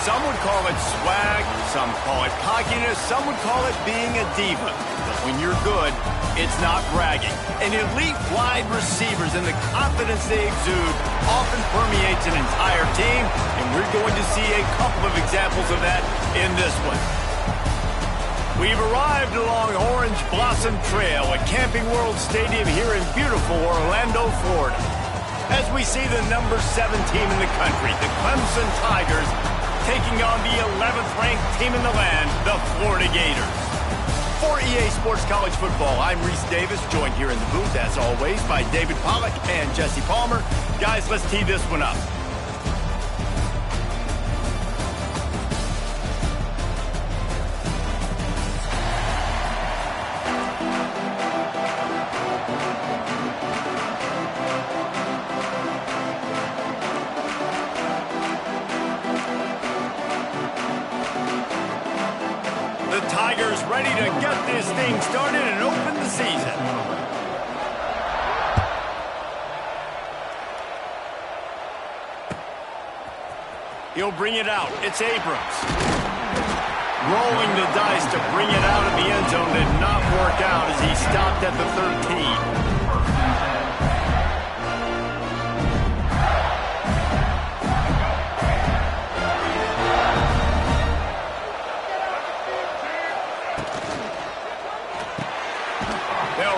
Some would call it swag, some call it cockiness, some would call it being a diva. But when you're good, it's not bragging. And elite wide receivers and the confidence they exude often permeates an entire team, and we're going to see a couple of examples of that in this one. We've arrived along Orange Blossom Trail at Camping World Stadium here in beautiful Orlando, Florida, as we see the number 7 team in the country, the Clemson Tigers, taking on the 11th ranked team in the land, the Florida Gators. For EA Sports College Football, I'm Reese Davis, joined here in the booth, as always, by David Pollack and Jesse Palmer. Guys, let's tee this one up. Tigers ready to get this thing started and open the season. He'll bring it out. It's Abrams. Rolling the dice to bring it out of the end zone did not work out as he stopped at the 13.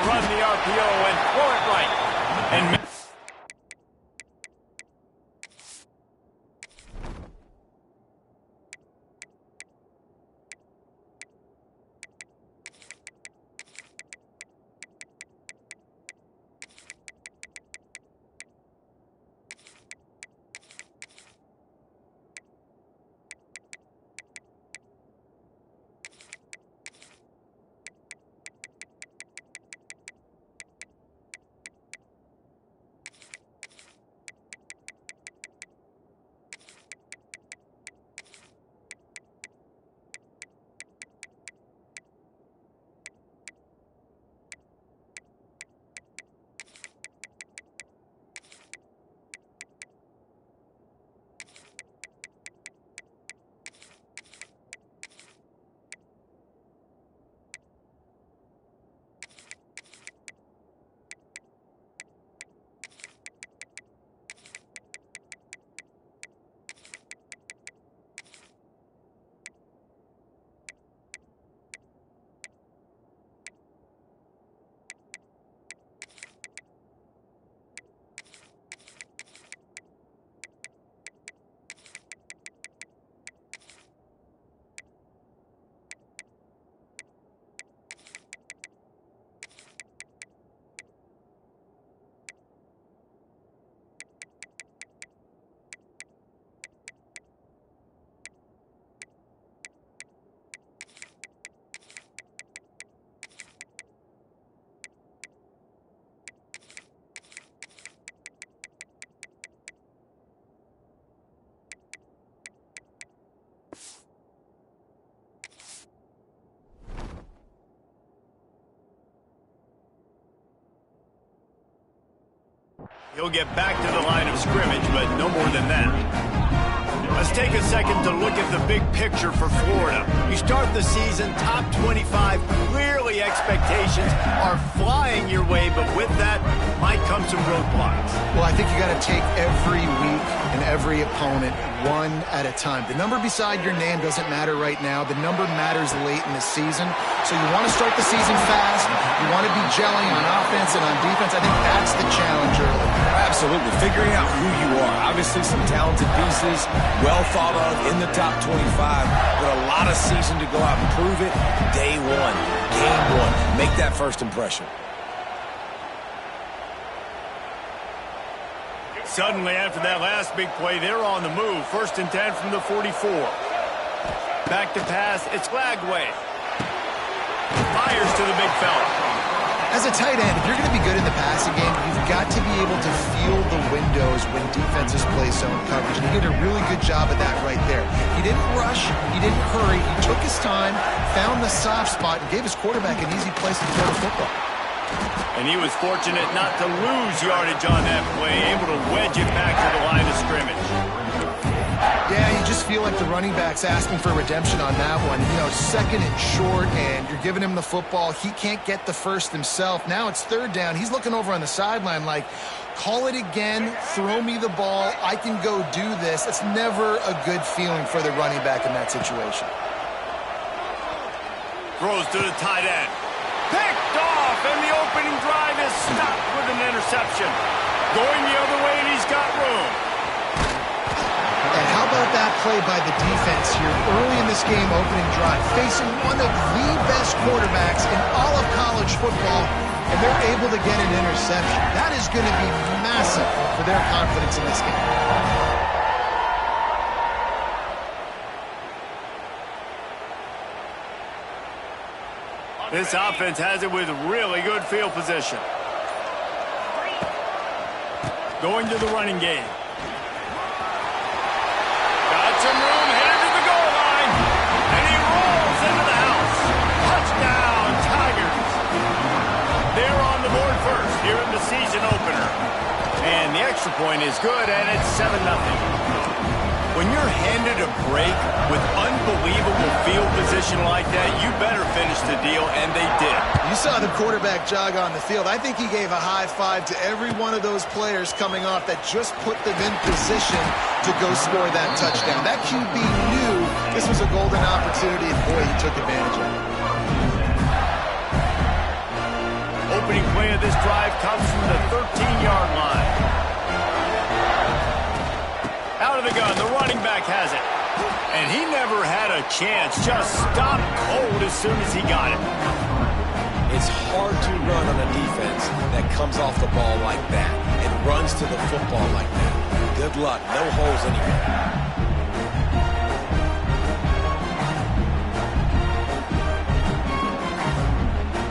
Run the RPO and throw it right. And he'll get back to the line of scrimmage, but no more than that. Let's take a second to look at the big picture for Florida. You start the season top 25. Clearly expectations are flying your way, but with that might come some roadblocks. Well, I think you got to take every week and every opponent one at a time. The number beside your name doesn't matter right now. The number matters late in the season. So you want to start the season fast. You want to be gelling on offense and on defense. I think that's the challenge early. Absolutely. Figuring out who you are. Obviously some talented pieces, well thought of in the top 25, but a lot of season to go out and prove it. Day one, game one. Make that first impression. Suddenly, after that last big play, they're on the move. 1st and 10 from the 44. Back to pass. It's Lagway. Fires to the big fella. As a tight end, if you're going to be good in the passing game, you've got to be able to feel the windows when defenses play zone coverage. And he did a really good job of that right there. He didn't rush. He didn't hurry. He took his time, found the soft spot, and gave his quarterback an easy place to throw the football. And he was fortunate not to lose yardage on that play, able to wedge it back to the line of scrimmage. Yeah, you just feel like the running back's asking for redemption on that one. You know, second and short, and you're giving him the football. He can't get the first himself. Now it's third down. He's looking over on the sideline like, call it again, throw me the ball, I can go do this. It's never a good feeling for the running back in that situation. Throws to the tight end. Picked off, and the opening drive is stopped with an interception. Going the other way, and he's got room. And how about that play by the defense here early in this game, opening drive, facing one of the best quarterbacks in all of college football, and they're able to get an interception. That is going to be massive for their confidence in this game. This offense has it with really good field position. Going to the running game. Got some room, headed to the goal line. And he rolls into the house. Touchdown, Tigers. They're on the board first here in the season opener. And the extra point is good, and it's 7-0. When you're handed a break with unbelievable field position like that, you better finish the deal, and they did. You saw the quarterback jog on the field. I think he gave a high five to every one of those players coming off that just put them in position to go score that touchdown. That QB knew this was a golden opportunity, and boy, he took advantage of it. Opening play of this drive comes from the 13-yard line. Out of the gun, the running back has it. And he never had a chance, just stopped cold as soon as he got it. It's hard to run on a defense that comes off the ball like that and runs to the football like that. Good luck, no holes anywhere.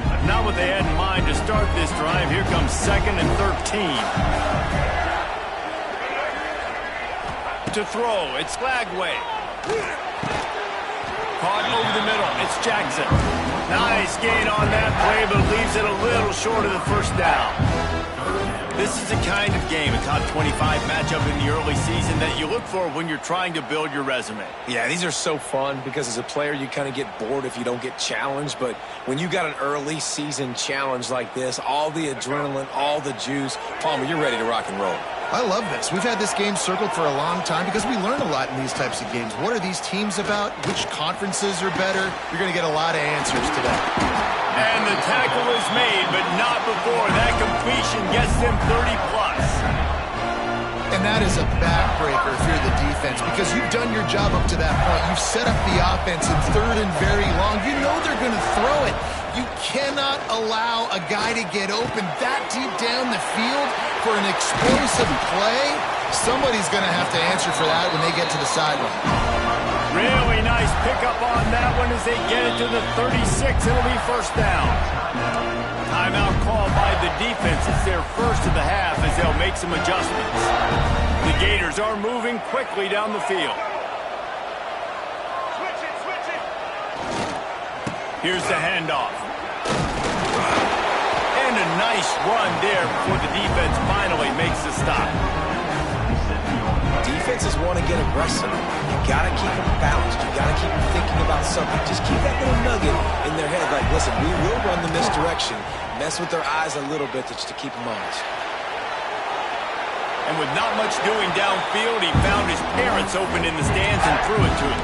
But not what they had in mind to start this drive. Here comes 2nd and 13. To throw, it's Lagway. Caught over the middle, it's Jackson. Nice gain on that play, but leaves it a little short of the first down. This is the kind of game, a top 25 matchup in the early season that you look for when you're trying to build your resume. Yeah, these are so fun because as a player, you kind of get bored if you don't get challenged. But when you got an early season challenge like this, all the adrenaline, all the juice, Palmer, you're ready to rock and roll. I love this. We've had this game circled for a long time because we learn a lot in these types of games. What are these teams about? Which conferences are better? You're going to get a lot of answers today. And the tackle is made, but not before. That completion gets them 30-plus. And that is a backbreaker if you're the defense because you've done your job up to that point. You've set up the offense in 3rd and very long. You know they're going to throw it. You cannot allow a guy to get open that deep down the field for an explosive play. Somebody's going to have to answer for that when they get to the sideline. Really nice pickup on that one as they get it to the 36. It'll be first down. Timeout called by the defense. It's their first of the half as they'll make some adjustments. The Gators are moving quickly down the field. Here's the handoff. And a nice run there before the defense finally makes the stop. Defenses want to get aggressive. You got to keep them balanced. You got to keep them thinking about something. Just keep that little nugget in their head. Like, listen, we will run the misdirection. Mess with their eyes a little bit just to keep them honest. And with not much doing downfield, he found his parents open in the stands and threw it to him.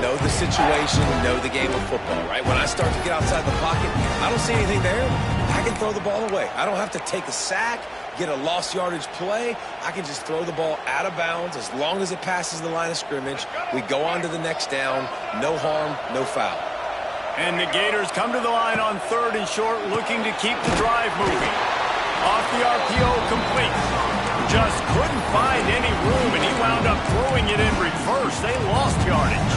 Know the situation, know the game of football, right? When I start to get outside the pocket, I don't see anything there. I can throw the ball away. I don't have to take a sack, get a lost yardage play. I can just throw the ball out of bounds as long as it passes the line of scrimmage. We go on to the next down. No harm, no foul. And the Gators come to the line on 3rd and short, looking to keep the drive moving. Off the RPO, complete. Just couldn't find any room, and he wound up throwing it in reverse. They lost yardage.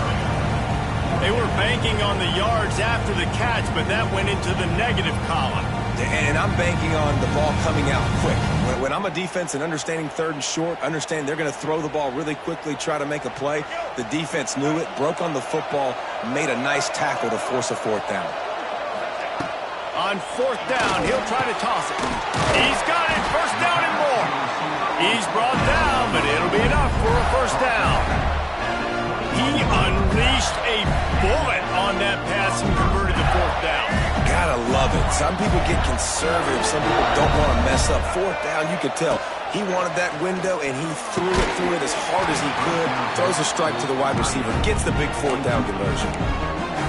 They were banking on the yards after the catch, but that went into the negative column. And I'm banking on the ball coming out quick. When I'm a defense and understanding 3rd and short, understand they're going to throw the ball really quickly, try to make a play. The defense knew it, broke on the football, made a nice tackle to force a 4th down. On 4th down, he'll try to toss it. He's got it, 1st down and more. He's brought down, but it'll be enough for a 1st down. He unleashed a bullet on that pass and converted the fourth down. Gotta love it. Some people get conservative. Some people don't want to mess up. Fourth down, you could tell. He wanted that window, and he threw it as hard as he could. Throws a strike to the wide receiver. Gets the big fourth down conversion.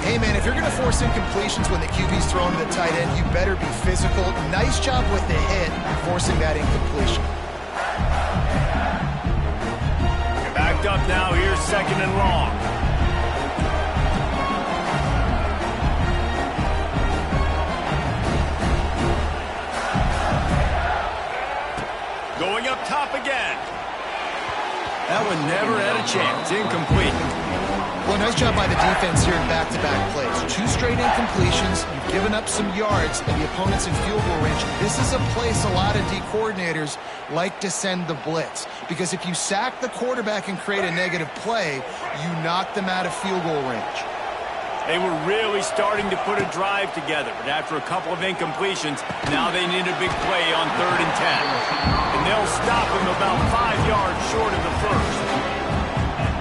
Hey, man, if you're going to force incompletions when the QB's throwing to the tight end, you better be physical. Nice job with the hit, forcing that incompletion. You're backed up now. Here's second and long. Going up top again. That one never had a chance. Incomplete. Well, nice job by the defense here in back-to-back plays. 2 straight incompletions. You've given up some yards, and the opponent's in field goal range. This is a place a lot of D coordinators like to send the blitz, because if you sack the quarterback and create a negative play, you knock them out of field goal range. They were really starting to put a drive together, but after a couple of incompletions, now they need a big play on 3rd and 10. And they'll stop him about 5 yards short of the first.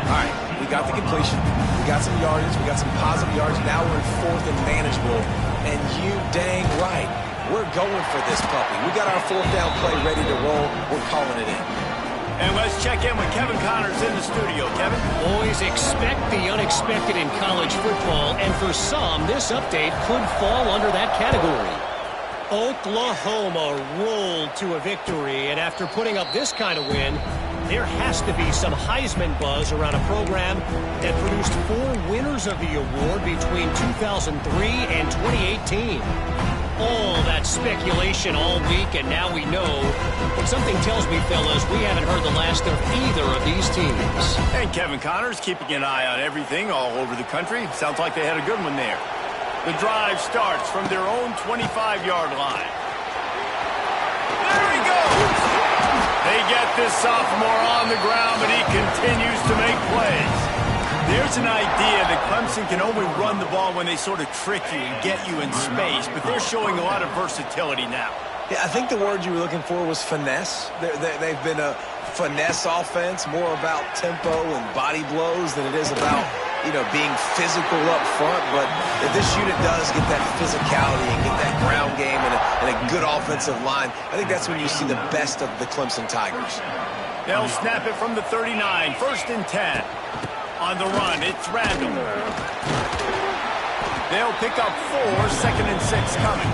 All right, we got the completion. We got some yardage. We got some positive yards. Now we're in 4th and manageable. And you dang right, we're going for this puppy. We got our 4th down play ready to roll. We're calling it in. And let's check in with Kevin Connors in the studio. Kevin? Always expect the unexpected in college football, and for some, this update could fall under that category. Oklahoma rolled to a victory, and after putting up this kind of win, there has to be some Heisman buzz around a program that produced 4 winners of the award between 2003 and 2018. All that speculation all week, and now we know. But something tells me, fellas, we haven't heard the last of either of these teams. And Kevin Connors keeping an eye on everything all over the country. Sounds like they had a good one there. The drive starts from their own 25-yard line. There he goes! They get this sophomore on the ground, but he continues to make plays. There's an idea that Clemson can only run the ball when they sort of trick you and get you in space, but they're showing a lot of versatility now. Yeah, I think the word you were looking for was finesse. They've been a finesse offense, more about tempo and body blows than it is about, being physical up front. But if this unit does get that physicality and get that ground game and a good offensive line, I think that's when you see the best of the Clemson Tigers. They'll snap it from the 39, 1st and 10. On the run, it's Randall. They'll pick up 4, 2nd and 6 coming.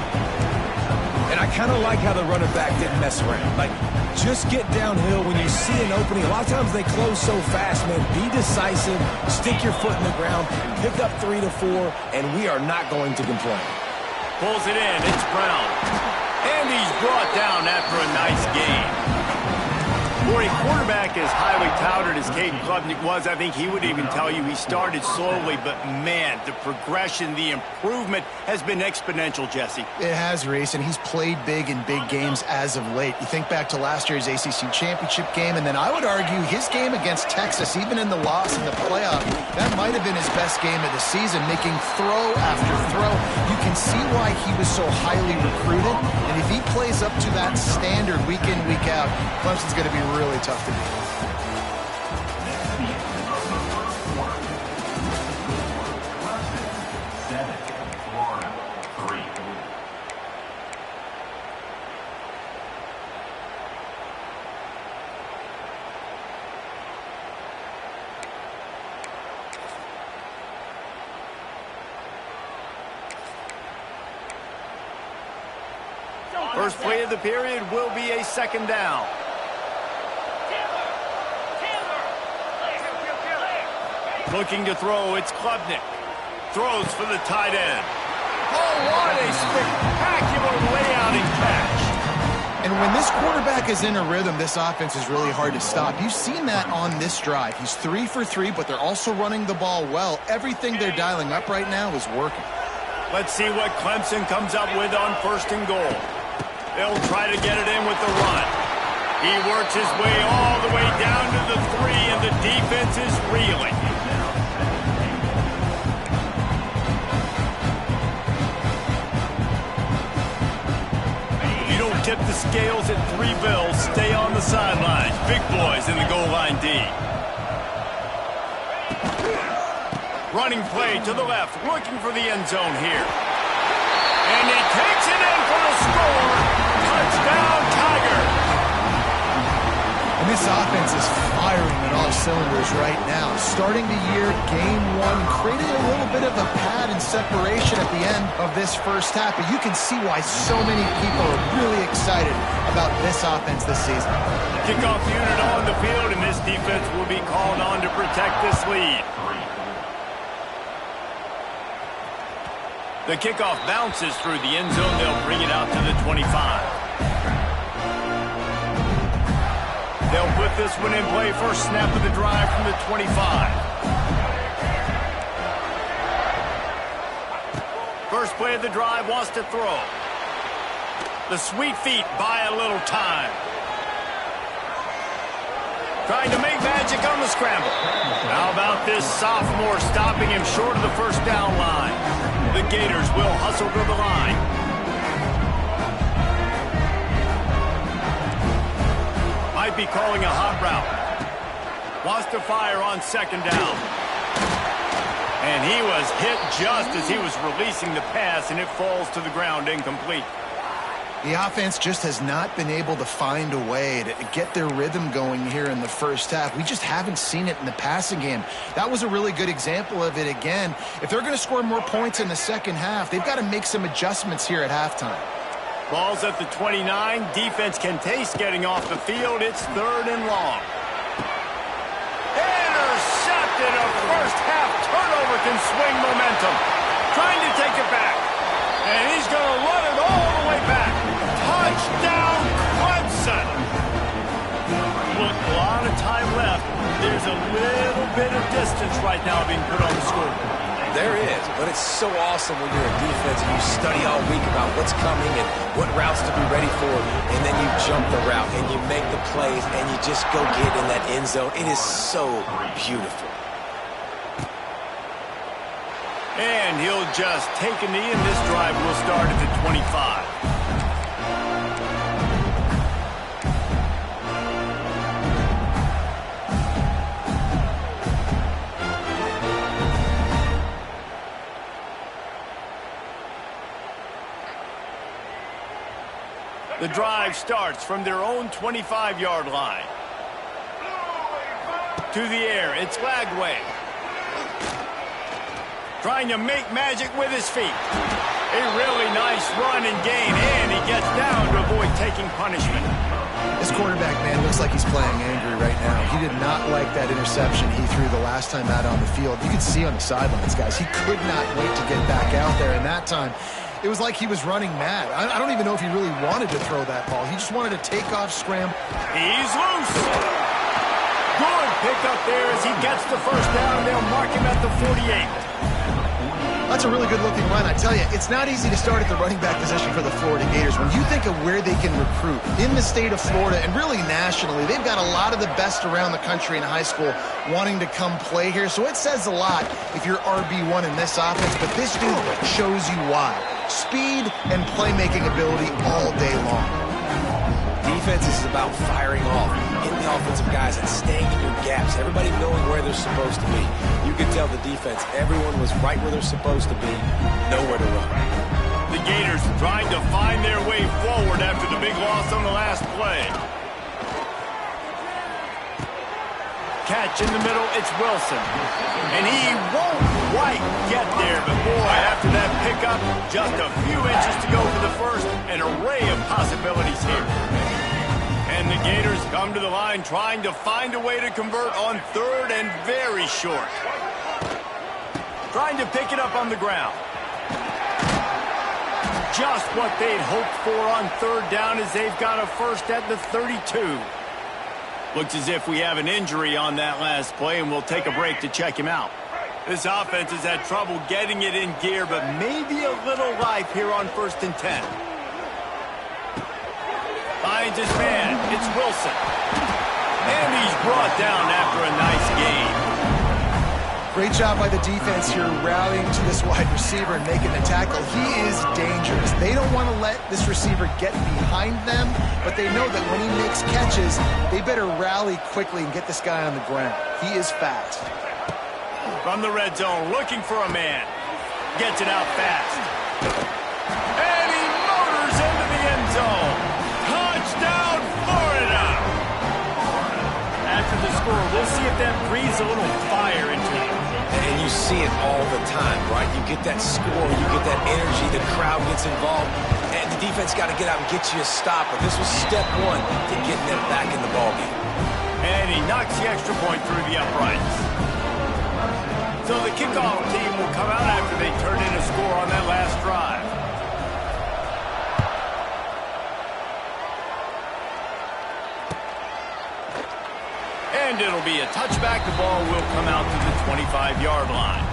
And I kind of like how the running back didn't mess around. Like, just get downhill when you see an opening. A lot of times they close so fast, man. Be decisive, stick your foot in the ground, pick up 3 to 4, and we are not going to complain. Pulls it in, it's Brown. And he's brought down after a nice game. For a quarterback as highly touted as Caden Klubnik was, I think he would even tell you he started slowly, but man, the progression, the improvement has been exponential, Jesse. It has, Reese, and he's played big in big games as of late. You think back to last year's ACC championship game, and then I would argue his game against Texas, even in the loss in the playoff, that might have been his best game of the season, making throw after throw. You can see why he was so highly recruited, and if he plays up to that standard week in, week out, Clemson's going to be really tough to beat. First play of the period will be a 2nd down. Looking to throw, it's Klubnik. Throws for the tight end. Oh, what a spectacular layout and catch. And when this quarterback is in a rhythm, this offense is really hard to stop. You've seen that on this drive. He's 3 for 3, but they're also running the ball well. Everything they're dialing up right now is working. Let's see what Clemson comes up with on 1st and goal. They'll try to get it in with the run. He works his way all the way down to the 3, and the defense is reeling. You don't tip the scales at 3 bills. Stay on the sidelines. Big boys in the goal line D. Running play to the left, looking for the end zone here. And he takes it in for the score. Touchdown, Tiger. And this offense is firing on all cylinders right now. Starting the year, game one, creating a little bit of a pad and separation at the end of this first half. But you can see why so many people are really excited about this offense this season. Kickoff unit on the field, and this defense will be called on to protect this lead. The kickoff bounces through the end zone. They'll bring it out to the 25. They'll put this one in play. First snap of the drive from the 25. First play of the drive, wants to throw. The sweet feet buy a little time. Trying to make magic on the scramble. How about this sophomore stopping him short of the first down line? The Gators will hustle to the line. Might be calling a hot route. Wants to fire on second down. And he was hit just as he was releasing the pass, and it falls to the ground incomplete. The offense just has not been able to find a way to get their rhythm going here in the first half. We just haven't seen it in the passing game. That was a really good example of it again. If they're going to score more points in the second half, they've got to make some adjustments here at halftime. Ball's at the 29. Defense can taste getting off the field. It's 3rd and long. Intercepted. A first half turnover can swing momentum. Trying to take it back. And he's going to run it all the way back. Touchdown, Clemson. With a lot of time left, there's a little bit of distance right now being put on the scoreboard. There is, but it's so awesome when you're a defense and you study all week about what's coming and what routes to be ready for, and then you jump the route and you make the plays and you just go get in that end zone. It is so beautiful. And he'll just take a knee, and this drive will start at the 25. The drive starts from their own 25-yard line. To the air, it's Lagway. Trying to make magic with his feet. A really nice run and gain, and he gets down to avoid taking punishment. This quarterback, man, looks like he's playing angry right now. He did not like that interception he threw the last time out on the field. You could see on the sidelines, guys, he could not wait to get back out there, and that time it was like he was running mad. I don't even know if he really wanted to throw that ball. He just wanted to take off, scramble. He's loose. Good pick up there as he gets the first down. They'll mark him at the 48. That's a really good-looking run. I tell you, it's not easy to start at the running back position for the Florida Gators. When you think of where they can recruit in the state of Florida and really nationally, they've got a lot of the best around the country in high school wanting to come play here. So it says a lot if you're RB1 in this offense, but this dude shows you why. Speed and playmaking ability all day long. Defense is about firing off, hitting the offensive guys and staying in your gaps. Everybody knowing where they're supposed to be. You can tell the defense, everyone was right where they're supposed to be, nowhere to run. The Gators trying to find their way forward after the big loss on the last play. Catch in the middle, it's Wilson. And he won't quite get there, but boy, after that pickup, just a few inches to go for the first, an array of possibilities here. And the Gators come to the line trying to find a way to convert on 3rd and very short. Trying to pick it up on the ground. Just what they'd hoped for on 3rd down as they've got a first at the 32. Looks as if we have an injury on that last play, and we'll take a break to check him out. This offense has had trouble getting it in gear, but maybe a little life here on 1st and 10. Finds his man. It's Wilson. And he's brought down after a nice gain. Great job by the defense here rallying to this wide receiver and making the tackle. He is dangerous. They don't want to let this receiver get behind them, but they know that when he makes catches, they better rally quickly and get this guy on the ground. He is fast. From the red zone, looking for a man. Gets it out fast. And he motors into the end zone. Touchdown, Florida! After the score, we'll see if that breathes a little fire into you. And you see it all the time, right? You get that score, you get that energy, the crowd gets involved, and the defense got to get out and get you a stop. But this was step one to getting them back in the ballgame. And he knocks the extra point through the uprights. So the kickoff team will come out after they turn in a score on that last drive. And it'll be a touchback. The ball will come out to the 25-yard line.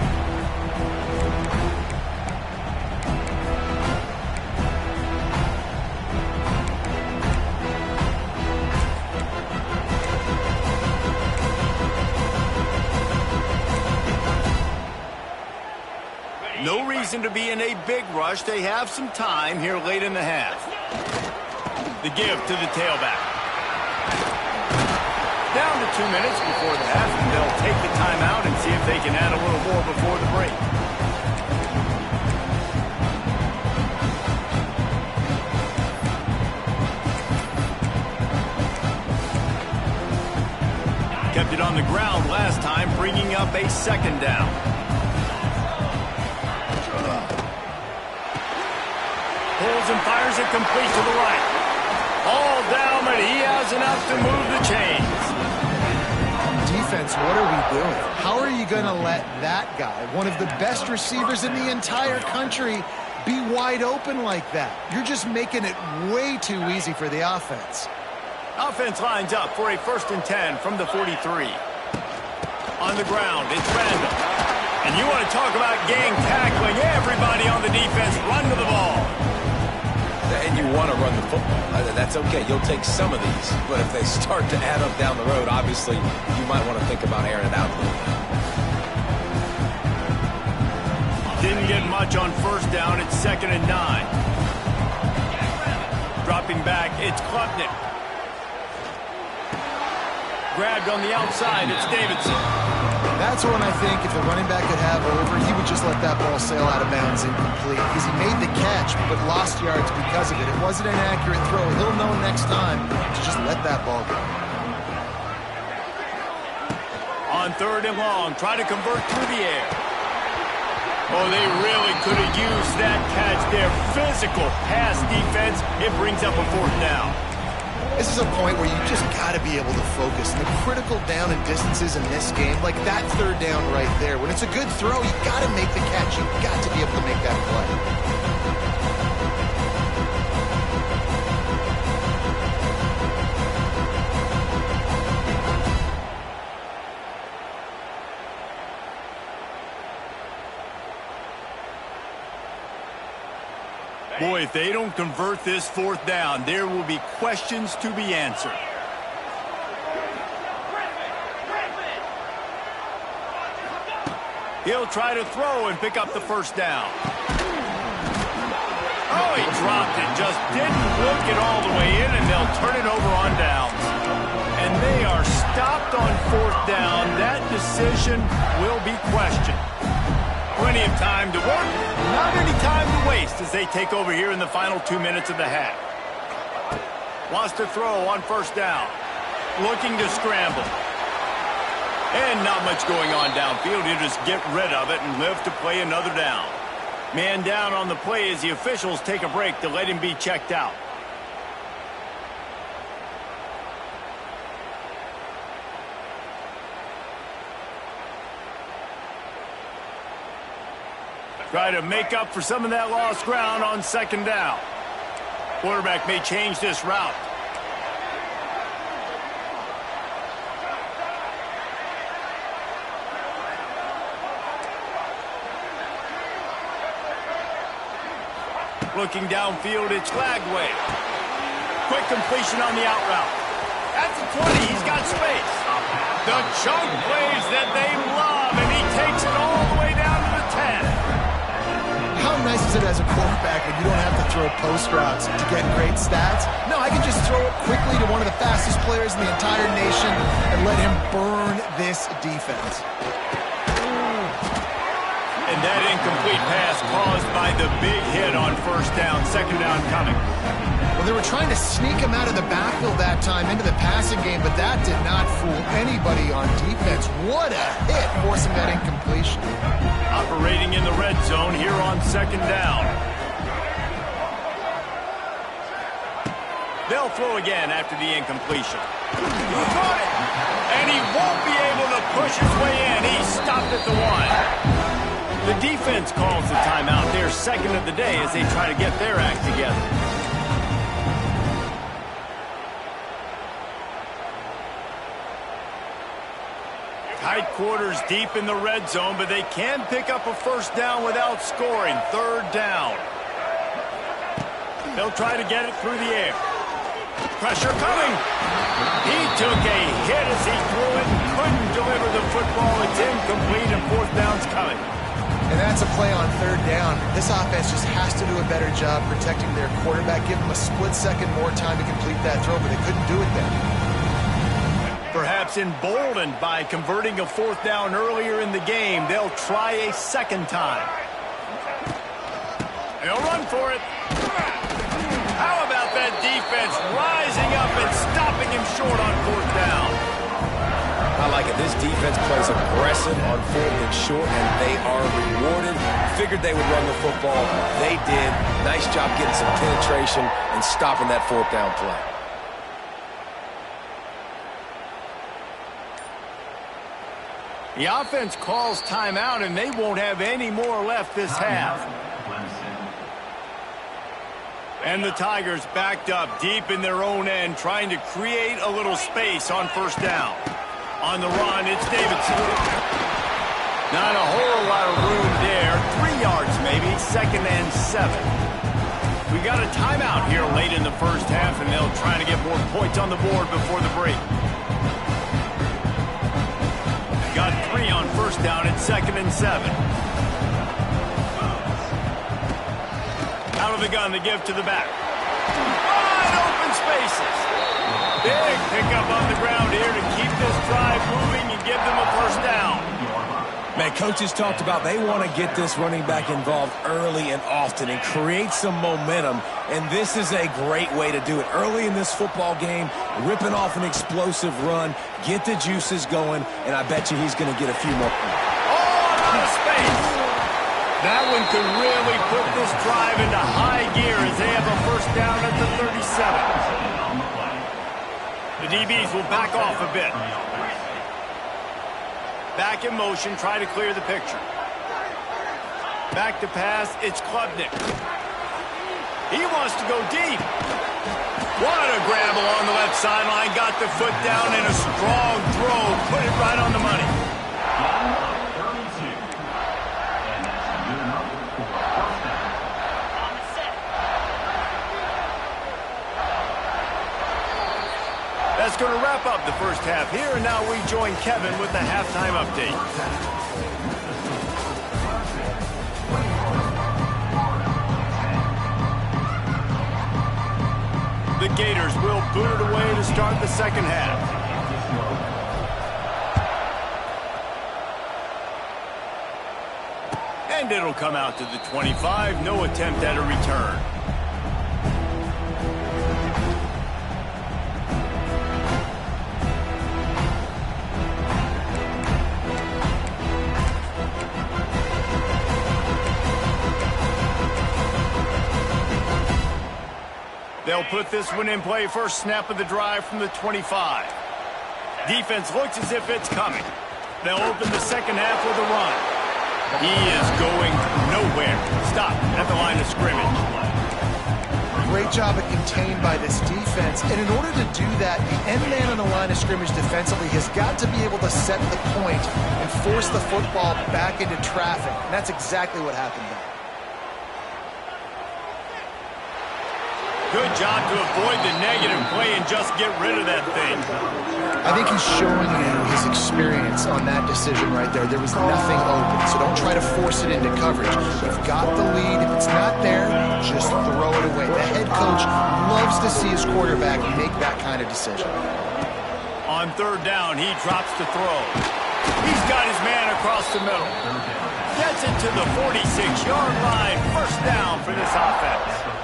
No reason to be in a big rush. They have some time here late in the half. The give to the tailback. Down to 2 minutes before the half, and they'll take the timeout and see if they can add a little more before the break. Kept it on the ground last time, bringing up a second down. Pulls and fires it complete to the right. All down, but he has enough to move the chains. Defense, what are we doing? How are you going to let that guy, one of the best receivers in the entire country, be wide open like that? You're just making it way too easy for the offense. Offense lines up for a 1st and 10 from the 43. On the ground, it's Randall. And you want to talk about gang tackling. Everybody on the defense run to the ball. And you want to run the football. That's okay. You'll take some of these. But if they start to add up down the road, obviously, you might want to think about airing it out a little bit. Didn't get much on 1st down. It's 2nd and 9. Dropping back, it's Klubnik. Grabbed on the outside, it's Davidson. That's one I think if the running back could have over, he would just let that ball sail out of bounds incomplete because he made the catch but lost yards because of it. It wasn't an accurate throw. He'll know next time to just let that ball go. On 3rd and long, try to convert through the air. Oh, they really could have used that catch there. Physical pass defense. It brings up a 4th down. This is a point where you just got to be able to focus. And the critical down and distances in this game, like that 3rd down right there, when it's a good throw, you got to make the catch. You got to be able to make that play. Boy, if they don't convert this 4th down, there will be questions to be answered. He'll try to throw and pick up the 1st down. Oh, he dropped it. Just didn't look it all the way in, and they'll turn it over on downs. And they are stopped on 4th down. That decision will be questioned. Plenty of time to work, not any time to waste as they take over here in the final 2 minutes of the half. Wants to throw on 1st down. Looking to scramble. And not much going on downfield. He'll just get rid of it and live to play another down. Man down on the play as the officials take a break to let him be checked out. Try to make up for some of that lost ground on 2nd down. Quarterback may change this route. Looking downfield, it's Lagway. Quick completion on the out route. At the 20, he's got space. The chunk plays that they love, and he takes it all the way down to the 10. How nice is it as a quarterback when you don't have to throw post routes to get great stats? No, I can just throw it quickly to one of the fastest players in the entire nation and let him burn this defense. And that incomplete pass caused by the big hit on first down. Second down coming. Well, they were trying to sneak him out of the backfield that time into the passing game, but that did not fool anybody on defense. What a hit, forcing that incompletion. Operating in the red zone here on second down. They'll throw again after the incompletion. He caught it, and he won't be able to push his way in. He stopped at the 1. The defense calls the timeout. Their second of the day as they try to get their act together. Tight quarters deep in the red zone, but they can pick up a first down without scoring. Third down. They'll try to get it through the air. Pressure coming. He took a hit as he threw it. Couldn't deliver the football. It's incomplete, and fourth down's coming. And that's a play on third down. This offense just has to do a better job protecting their quarterback. Give them a split second more time to complete that throw, but they couldn't do it then. Perhaps emboldened by converting a fourth down earlier in the game, they'll try a second time. They'll run for it. How about that defense rising up and stopping him short on fourth down? I like it. This defense plays aggressive on fourth and short, and they are rewarded. Figured they would run the football. They did. Nice job getting some penetration and stopping that fourth down play. The offense calls timeout, and they won't have any more left this half. And the Tigers backed up deep in their own end, trying to create a little space on first down. On the run, it's Davidson. Not a whole lot of room there. 3 yards maybe, second and 7. We got a timeout here late in the first half, and they'll try to get more points on the board before the break. Got 3 on first down at second and 7. Out of the gun to give to the back. Wide open spaces. Big pickup on the ground here to keep this drive moving and give them a first down. Man, coaches talked about they want to get this running back involved early and often and create some momentum, and this is a great way to do it. Early in this football game, ripping off an explosive run, get the juices going, and I bet you he's going to get a few more. Oh, out of space. That one could really put this drive into high gear as they have a first down at the 37. The DBs will back off a bit. Back in motion, try to clear the picture. Back to pass, it's Klubnik. He wants to go deep. What a grab along the left sideline. Got the foot down in a strong throw. Put it right on the money. That's going to wrap up the first half here, and now we join Kevin with the halftime update. The Gators will boot it away to start the second half. And it'll come out to the 25. No attempt at a return. They'll put this one in play. First snap of the drive from the 25. Defense looks as if it's coming. They'll open the second half with a run. He is going nowhere. Stop at the line of scrimmage. Great job at contained by this defense. And in order to do that, the end man on the line of scrimmage defensively has got to be able to set the point and force the football back into traffic. And that's exactly what happened there. Good job to avoid the negative play and just get rid of that thing. I think he's showing you his experience on that decision right there. There was nothing open, so don't try to force it into coverage. You've got the lead. If it's not there, just throw it away. The head coach loves to see his quarterback make that kind of decision. On third down, he drops the throw. He's got his man across the middle. gets it to the 46-yard line. First down for this offense.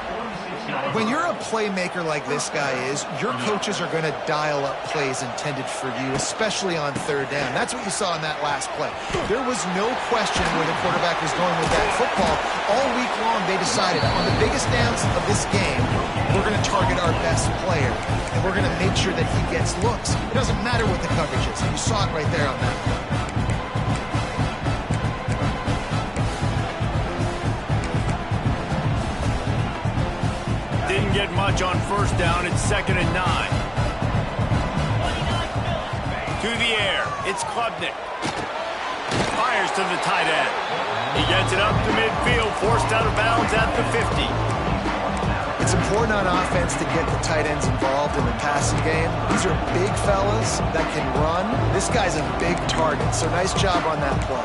When you're a playmaker like this guy is, your coaches are going to dial up plays intended for you, especially on third down. That's what you saw in that last play. There was no question where the quarterback was going with that football. All week long, they decided on the biggest downs of this game, we're going to target our best player, and we're going to make sure that he gets looks. It doesn't matter what the coverage is. You saw it right there on that play. Didn't get much on first down. It's 2nd and 9. To the air. It's Klubnik. Fires to the tight end. He gets it up to midfield, forced out of bounds at the 50. It's important on offense to get the tight ends involved in the passing game. These are big fellas that can run. This guy's a big target, so nice job on that play.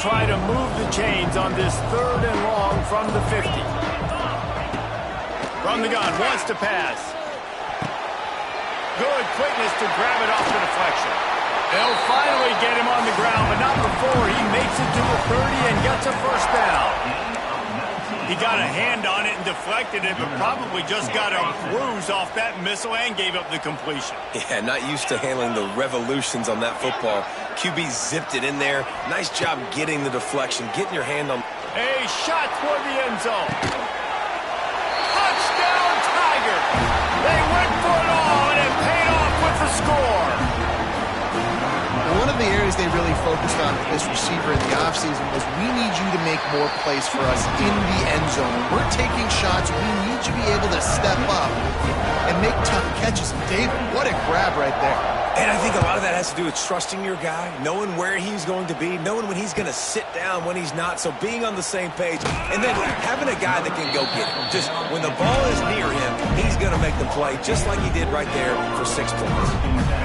Try to move the chains on this 3rd and long from the 50. From the gun, wants to pass. Good quickness to grab it off the deflection. They'll finally get him on the ground, but not before he makes it to the 30 and gets a first down. He got a hand on it and deflected it, but probably just got a bruise off that missile and gave up the completion. Yeah, not used to handling the revolutions on that football. QB zipped it in there. Nice job getting the deflection, getting your hand on. A shot toward the end zone. Touchdown, Tiger! They went for it all, and it paid off with the score. One of the areas they really focused on with this receiver in the offseason was we need you to make more plays for us in the end zone. When we're taking shots, we need you to be able to step up and make tough catches. And David, what a grab right there. And I think a lot of that has to do with trusting your guy, knowing where he's going to be, knowing when he's going to sit down, when he's not, so being on the same page, and then having a guy that can go get it. Just when the ball is near him, he's going to make the play, just like he did right there for 6 points.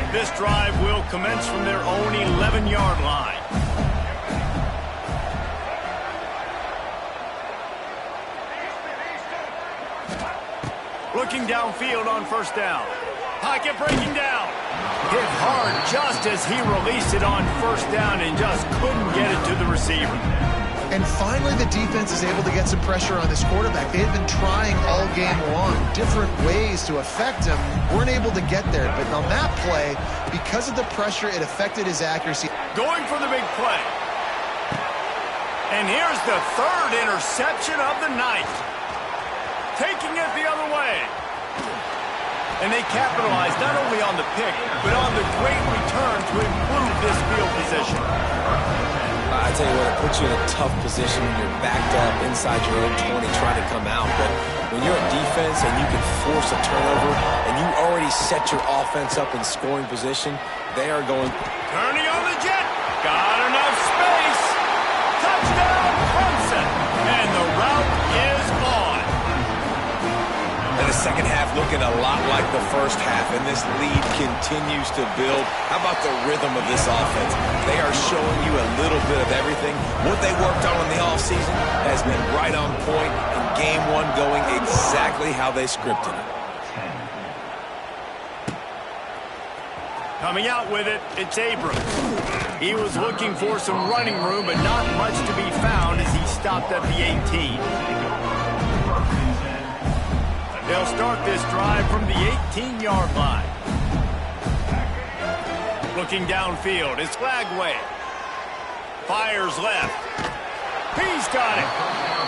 This drive will commence from their own 11-yard line. Looking downfield on first down. Pocket breaking down. Hit hard just as he released it on first down and just couldn't get it to the receiver. And finally, the defense is able to get some pressure on this quarterback. They had been trying all game long different ways to affect him. Weren't able to get there. But on that play, because of the pressure, it affected his accuracy. Going for the big play. And here's the 3rd interception of the night. Taking it the other way. And they capitalized not only on the pick, but on the great return to improve this field position. I tell you what, it puts you in a tough position when you're backed up inside your own 20 trying to come out. But when you're a defense and you can force a turnover and you already set your offense up in scoring position, they are going. Turning on the jet. Got enough space. Touchdown, Clemson. And the route is on. And the second half looking a lot like the first half, and this lead continues to build. How about the rhythm of this offense? They are showing you a little bit of everything. What they worked on in the offseason has been right on point, and game one going exactly how they scripted it. Coming out with it, it's Abrams. He was looking for some running room, but not much to be found as he stopped at the 18. They'll start this drive from the 18-yard line. Looking downfield, it's Flagway. Fires left. He's got it.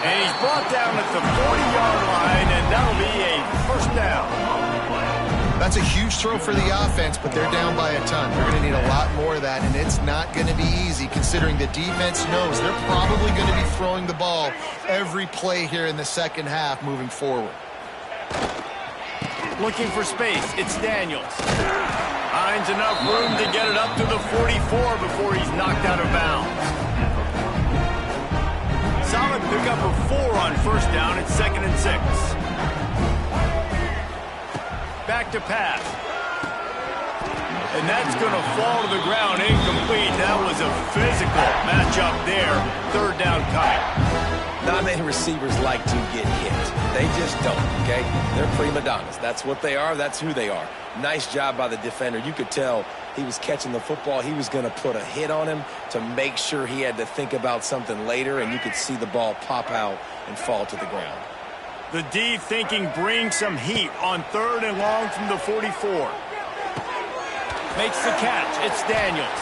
And he's brought down at the 40-yard line, and that'll be a first down. That's a huge throw for the offense, but they're down by a ton. They're going to need a lot more of that, and it's not going to be easy considering the defense knows they're probably going to be throwing the ball every play here in the second half moving forward. Looking for space, it's Daniels. Finds enough room to get it up to the 44 before he's knocked out of bounds. Solid pickup of 4 on first down. It's 2nd and 6. Back to pass. and that's going to fall to the ground incomplete. That was a physical matchup there. Third down coming. Not many receivers like to get hit. They just don't, okay? They're prima donnas. That's what they are. That's who they are. Nice job by the defender. You could tell he was catching the football. He was going to put a hit on him to make sure he had to think about something later, and you could see the ball pop out and fall to the ground. The D thinking bring some heat on 3rd and long from the 44. Makes the catch. It's Daniels.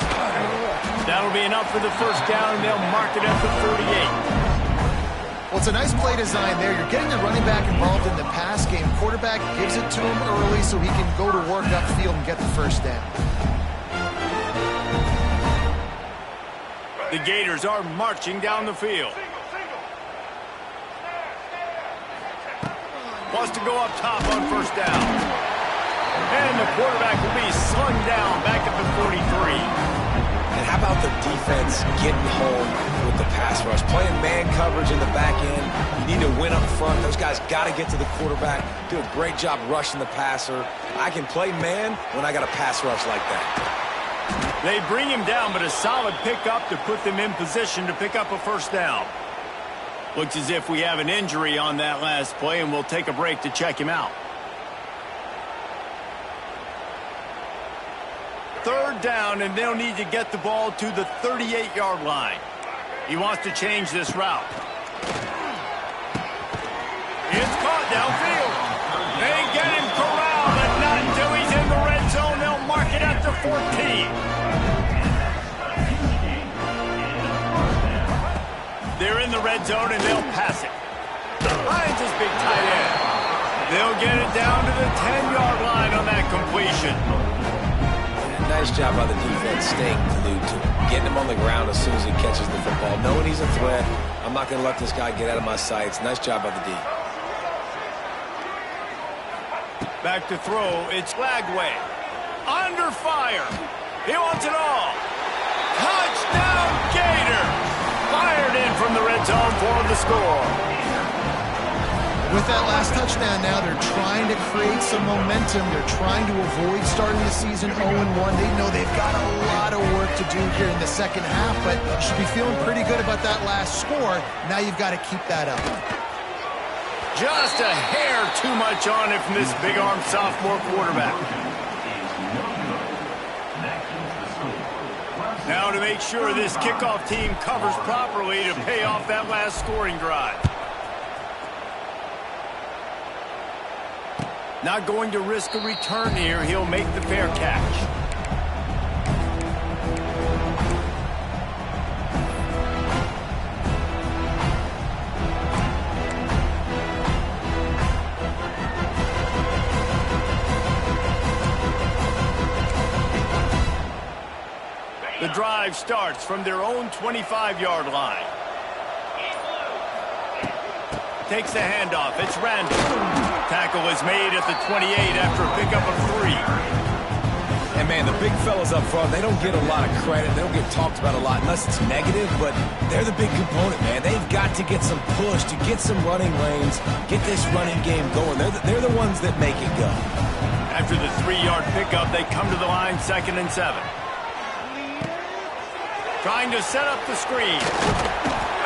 That'll be enough for the first down, and they'll mark it at the 48. Well, it's a nice play design there. You're getting the running back involved in the pass game. Quarterback gives it to him early so he can go to work upfield and get the first down. The Gators are marching down the field. Wants to go up top on first down. And the quarterback will be slung down back at the 43. And how about the defense getting home with the pass rush? Playing man coverage in the back end. You need to win up front. Those guys got to get to the quarterback. Do a great job rushing the passer. I can play man when I got a pass rush like that. They bring him down, but a solid pickup to put them in position to pick up a first down. Looks as if we have an injury on that last play, and we'll take a break to check him out. 3rd down, and they'll need to get the ball to the 38-yard line. He wants to change this route. It's caught downfield. They get him corralled, but not until he's in the red zone. They'll mark it at the 14. They're in the red zone, and they'll pass it. Finds his big tight end. They'll get it down to the 10-yard line on that completion. Nice job by the defense staying glued to him. Getting him on the ground as soon as he catches the football. Knowing he's a threat. I'm not going to let this guy get out of my sights. Nice job by the D. Back to throw. It's Lagway. Under fire. He wants it all. Touchdown Gator. Fired in from the red zone for the score. With that last touchdown now, they're trying to create some momentum. They're trying to avoid starting the season 0-1. They know they've got a lot of work to do here in the second half, but you should be feeling pretty good about that last score. Now you've got to keep that up. Just a hair too much on it from this big-arm sophomore quarterback. Now to make sure this kickoff team covers properly to pay off that last scoring drive. Not going to risk a return here. He'll make the fair catch. The drive starts from their own 25-yard line. Takes the handoff. It's Randall. Tackle is made at the 28 after a pickup of 3. And, man, the big fellas up front, they don't get a lot of credit. They don't get talked about a lot unless it's negative, but they're the big component, man. They've got to get some push, to get some running lanes, get this running game going. They're the ones that make it go. After the 3-yard pickup, they come to the line 2nd and 7. Trying to set up the screen.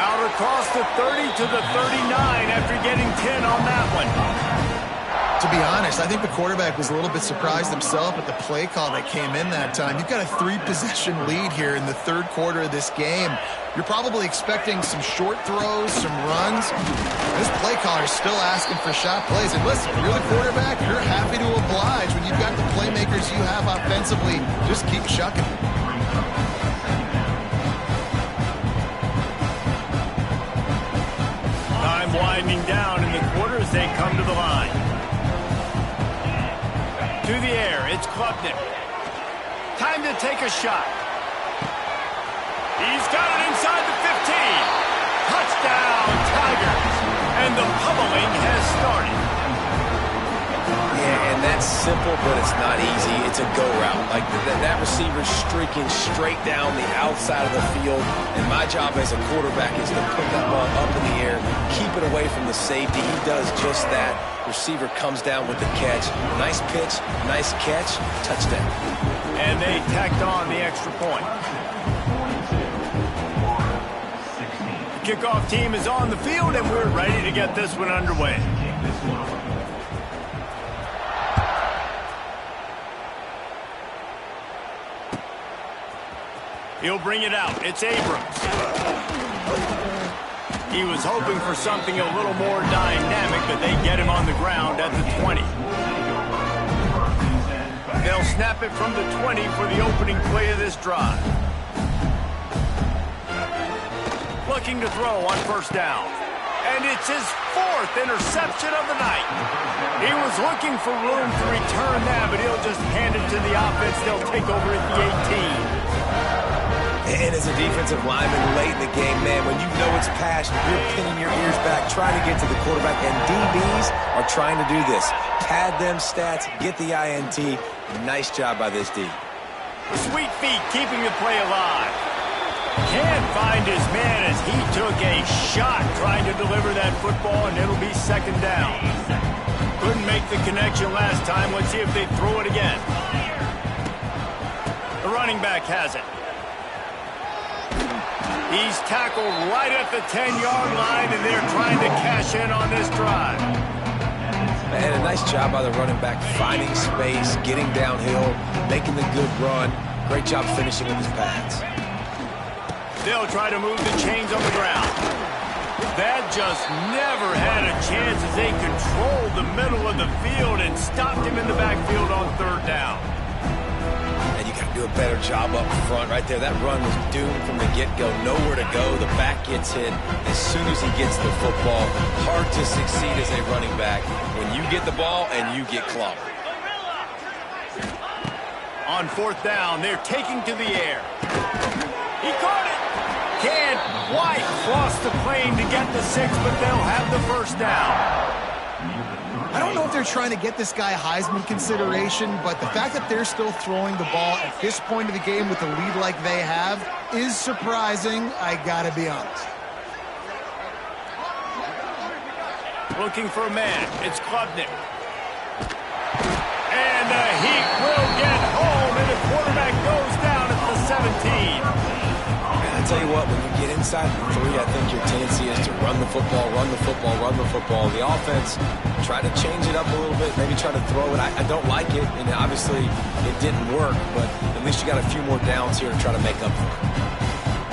Out across the 30 to the 39 after getting 10 on that one. To be honest, I think the quarterback was a little bit surprised himself at the play call that came in that time. You've got a 3-possession lead here in the 3rd quarter of this game. You're probably expecting some short throws, some runs. This play caller is still asking for shot plays. And listen, you're the quarterback, you're happy to oblige. When you've got the playmakers you have offensively, just keep chucking. Winding down in the quarter as they come to the line. To the air, it's Klubnik. Time to take a shot. He's got it inside the 15. Touchdown, Tigers. And the pummeling has started. Yeah, and that's simple, but it's not easy. It's a go route. Like that receiver's streaking straight down the outside of the field, and my job as a quarterback is to put that ball up in the air, keep it away from the safety. He does just that. Receiver comes down with the catch. Nice pitch, nice catch, touchdown. And they tacked on the extra point. Kickoff team is on the field, and we're ready to get this one underway. He'll bring it out. It's Abrams. He was hoping for something a little more dynamic, but they get him on the ground at the 20. They'll snap it from the 20 for the opening play of this drive. Looking to throw on first down. And it's his 4th interception of the night. He was looking for room to return that, but he'll just hand it to the offense. They'll take over at the 18. And as a defensive lineman late in the game, man, when you know it's passed, you're pinning your ears back, trying to get to the quarterback. And DBs are trying to do this. Pad them stats, get the INT. Nice job by this D. Sweet feet keeping the play alive. Can't find his man as he took a shot trying to deliver that football, and it'll be second down. Couldn't make the connection last time. Let's see if they throw it again. The running back has it. He's tackled right at the 10-yard line, and they're trying to cash in on this drive. Man, a nice job by the running back, finding space, getting downhill, making the good run. Great job finishing with his pads. They'll try to move the chains on the ground. That just never had a chance as they controlled the middle of the field and stopped him in the backfield on third down. And you got to do a better job up front right there. That run was doomed from the get-go. Nowhere to go. The back gets hit as soon as he gets the football. Hard to succeed as a running back when you get the ball and you get clobbered. On fourth down, they're taking to the air. He caught it. Can't quite cross the plane to get the 6, but they'll have the first down. I don't know if they're trying to get this guy Heisman consideration, but the fact that they're still throwing the ball at this point of the game with a lead like they have is surprising, I gotta be honest. Looking for a man. It's Klubnik. And the Heat will get home, and the quarterback goes down at the 17. I tell you what, when you get inside the 3, I think your tendency is to run the football, run the football, run the football. The offense, try to change it up a little bit, maybe try to throw it. I don't like it, and obviously it didn't work, but at least you got a few more downs here to try to make up for it.